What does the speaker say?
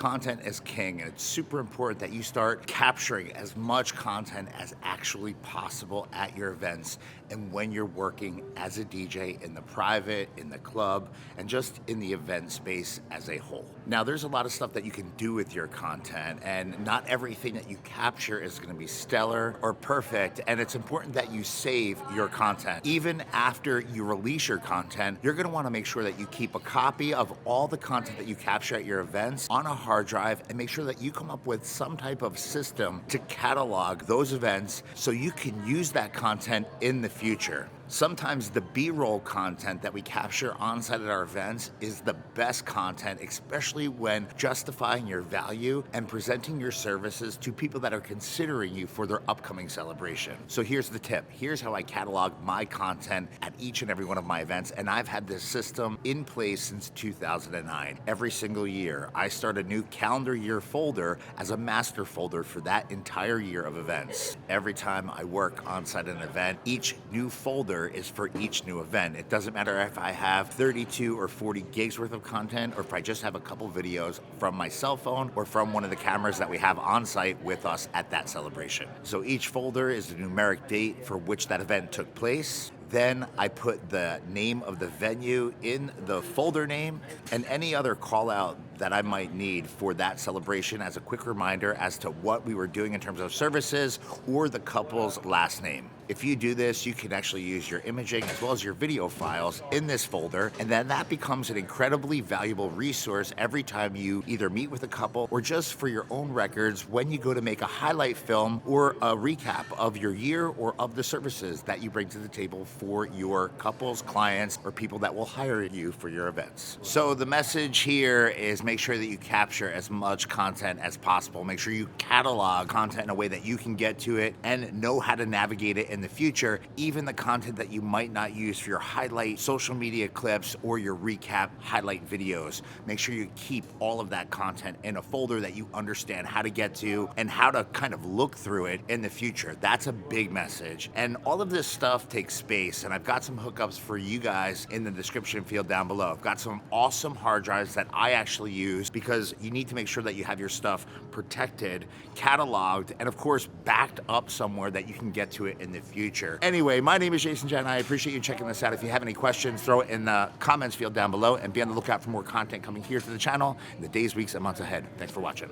Content is king, and it's super important that you start capturing as much content as actually possible at your events and when you're working as a DJ in the private, in the club, and just in the event space as a whole. Now, there's a lot of stuff that you can do with your content, and not everything that you capture is going to be stellar or perfect, and it's important that you save your content. Even after you release your content, you're going to want to make sure that you keep a copy of all the content that you capture at your events on a hard drive, and make sure that you come up with some type of system to catalog those events so you can use that content in the future. Sometimes the B-roll content that we capture on site at our events is the best content, especially when justifying your value and presenting your services to people that are considering you for their upcoming celebration. So here's the tip. Here's how I catalog my content at each and every one of my events, and I've had this system in place since 2009. Every single year, I start a new calendar year folder as a master folder for that entire year of events. Every time I work on site at an event, each new folder is for each new event. It doesn't matter if I have 32 or 40 gigs worth of content, or if I just have a couple videos from my cell phone or from one of the cameras that we have on site with us at that celebration. So each folder is the numeric date for which that event took place. Then I put the name of the venue in the folder name and any other call out that I might need for that celebration as a quick reminder as to what we were doing in terms of services or the couple's last name. If you do this, you can actually use your imaging as well as your video files in this folder, and then that becomes an incredibly valuable resource every time you either meet with a couple or just for your own records when you go to make a highlight film or a recap of your year or of the services that you bring to the table for your couples, clients, or people that will hire you for your events. So the message here is make sure that you capture as much content as possible. Make sure you catalog content in a way that you can get to it and know how to navigate it in the future, even the content that you might not use for your highlight social media clips or your recap highlight videos. Make sure you keep all of that content in a folder that you understand how to get to and how to kind of look through it in the future. That's a big message. And all of this stuff takes space, and I've got some hookups for you guys in the description field down below. I've got some awesome hard drives that I actually use because you need to make sure that you have your stuff protected, cataloged, and of course backed up somewhere that you can get to it in the future. Anyway, my name is Jani. I appreciate you checking this out. If you have any questions, throw it in the comments field down below, and be on the lookout for more content coming here to the channel in the days, weeks, and months ahead. Thanks for watching.